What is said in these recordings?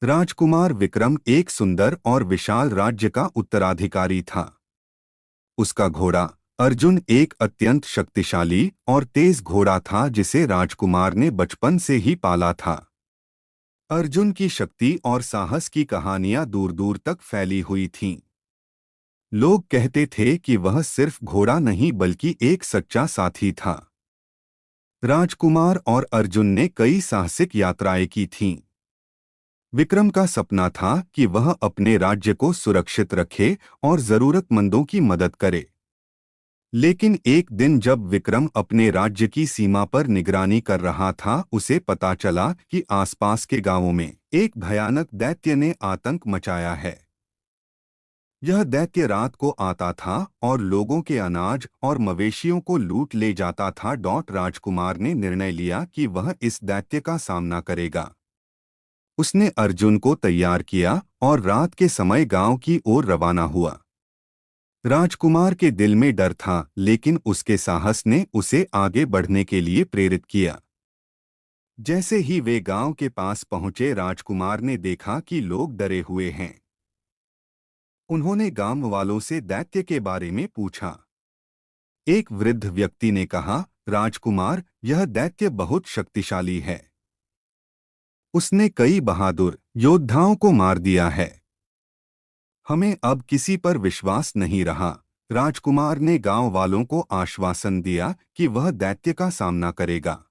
राजकुमार विक्रम एक सुंदर और विशाल राज्य का उत्तराधिकारी था। उसका घोड़ा अर्जुन एक अत्यंत शक्तिशाली और तेज घोड़ा था जिसे राजकुमार ने बचपन से ही पाला था। अर्जुन की शक्ति और साहस की कहानियां दूर दूर तक फैली हुई थीं। लोग कहते थे कि वह सिर्फ घोड़ा नहीं बल्कि एक सच्चा साथी था। राजकुमार और अर्जुन ने कई साहसिक यात्राएं की थीं। विक्रम का सपना था कि वह अपने राज्य को सुरक्षित रखे और जरूरतमंदों की मदद करे। लेकिन एक दिन जब विक्रम अपने राज्य की सीमा पर निगरानी कर रहा था, उसे पता चला कि आसपास के गांवों में एक भयानक दैत्य ने आतंक मचाया है। यह दैत्य रात को आता था और लोगों के अनाज और मवेशियों को लूट ले जाता था। राजकुमार ने निर्णय लिया कि वह इस दैत्य का सामना करेगा। उसने अर्जुन को तैयार किया और रात के समय गांव की ओर रवाना हुआ। राजकुमार के दिल में डर था, लेकिन उसके साहस ने उसे आगे बढ़ने के लिए प्रेरित किया। जैसे ही वे गांव के पास पहुंचे, राजकुमार ने देखा कि लोग डरे हुए हैं। उन्होंने गांव वालों से दैत्य के बारे में पूछा। एक वृद्ध व्यक्ति ने कहा, राजकुमार, यह दैत्य बहुत शक्तिशाली है। उसने कई बहादुर योद्धाओं को मार दिया है। हमें अब किसी पर विश्वास नहीं रहा। राजकुमार ने गांव वालों को आश्वासन दिया कि वह दैत्य का सामना करेगा।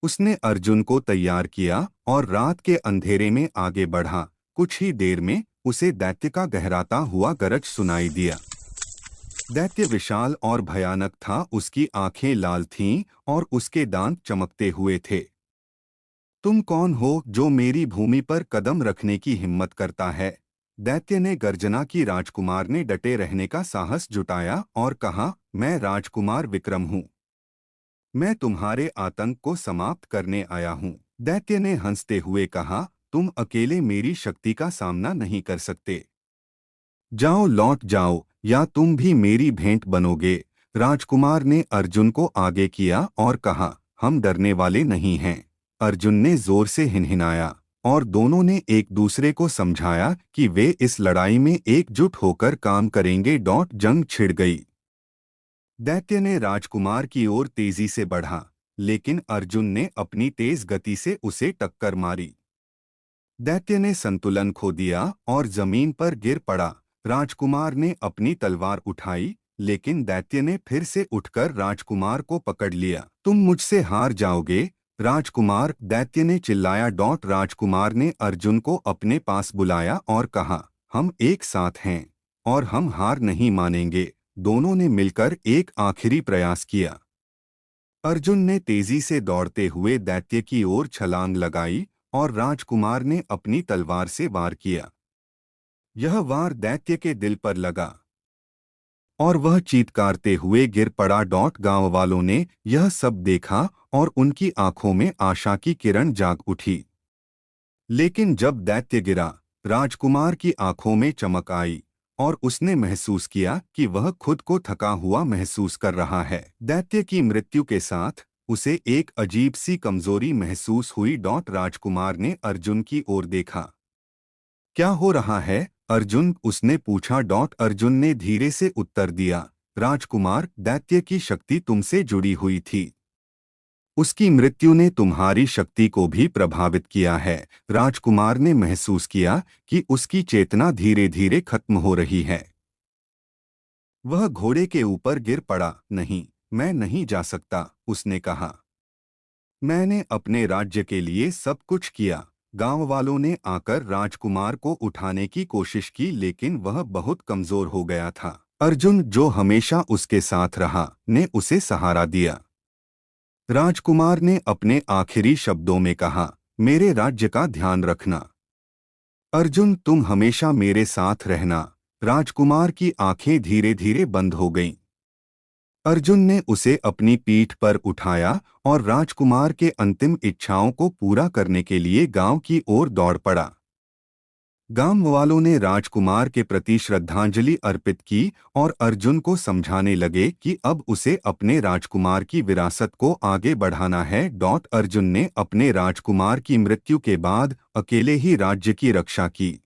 उसने अर्जुन को तैयार किया और रात के अंधेरे में आगे बढ़ा। कुछ ही देर में उसे दैत्य का गहराता हुआ गरज सुनाई दिया। दैत्य विशाल और भयानक था। उसकी आंखें लाल थीं और उसके दांत चमकते हुए थे। तुम कौन हो जो मेरी भूमि पर कदम रखने की हिम्मत करता है? दैत्य ने गर्जना की। राजकुमार ने डटे रहने का साहस जुटाया और कहा, मैं राजकुमार विक्रम हूँ। मैं तुम्हारे आतंक को समाप्त करने आया हूँ। दैत्य ने हंसते हुए कहा, तुम अकेले मेरी शक्ति का सामना नहीं कर सकते। जाओ, लौट जाओ, या तुम भी मेरी भेंट बनोगे। राजकुमार ने अर्जुन को आगे किया और कहा, हम डरने वाले नहीं हैं। अर्जुन ने जोर से हिनहिनाया और दोनों ने एक दूसरे को समझाया कि वे इस लड़ाई में एकजुट होकर काम करेंगे। जंग छिड़ गई। दैत्य ने राजकुमार की ओर तेजी से बढ़ा, लेकिन अर्जुन ने अपनी तेज गति से उसे टक्कर मारी। दैत्य ने संतुलन खो दिया और जमीन पर गिर पड़ा। राजकुमार ने अपनी तलवार उठाई, लेकिन दैत्य ने फिर से उठकर राजकुमार को पकड़ लिया। तुम मुझसे हार जाओगे, राजकुमार, दैत्य ने चिल्लाया। राजकुमार ने अर्जुन को अपने पास बुलाया और कहा, हम एक साथ हैं और हम हार नहीं मानेंगे। दोनों ने मिलकर एक आखिरी प्रयास किया। अर्जुन ने तेजी से दौड़ते हुए दैत्य की ओर छलांग लगाई और राजकुमार ने अपनी तलवार से वार किया। यह वार दैत्य के दिल पर लगा और वह चीत्कारते हुए गिर पड़ा। गांव वालों ने यह सब देखा और उनकी आंखों में आशा की किरण जाग उठी। लेकिन जब दैत्य गिरा, राजकुमार की आंखों में चमक आई और उसने महसूस किया कि वह खुद को थका हुआ महसूस कर रहा है। दैत्य की मृत्यु के साथ उसे एक अजीब सी कमजोरी महसूस हुई। राजकुमार ने अर्जुन की ओर देखा। क्या हो रहा है, अर्जुन? उसने पूछा। अर्जुन ने धीरे से उत्तर दिया, राजकुमार, दैत्य की शक्ति तुमसे जुड़ी हुई थी। उसकी मृत्यु ने तुम्हारी शक्ति को भी प्रभावित किया है। राजकुमार ने महसूस किया कि उसकी चेतना धीरे धीरे खत्म हो रही है। वह घोड़े के ऊपर गिर पड़ा। नहीं, मैं नहीं जा सकता, उसने कहा। मैंने अपने राज्य के लिए सब कुछ किया। गांव वालों ने आकर राजकुमार को उठाने की कोशिश की, लेकिन वह बहुत कमजोर हो गया था। अर्जुन, जो हमेशा उसके साथ रहा, ने उसे सहारा दिया। राजकुमार ने अपने आखिरी शब्दों में कहा, मेरे राज्य का ध्यान रखना। अर्जुन, तुम हमेशा मेरे साथ रहना। राजकुमार की आंखें धीरे धीरे बंद हो गईं। अर्जुन ने उसे अपनी पीठ पर उठाया और राजकुमार के अंतिम इच्छाओं को पूरा करने के लिए गांव की ओर दौड़ पड़ा। गांव वालों ने राजकुमार के प्रति श्रद्धांजलि अर्पित की और अर्जुन को समझाने लगे कि अब उसे अपने राजकुमार की विरासत को आगे बढ़ाना है। अर्जुन ने अपने राजकुमार की मृत्यु के बाद अकेले ही राज्य की रक्षा की।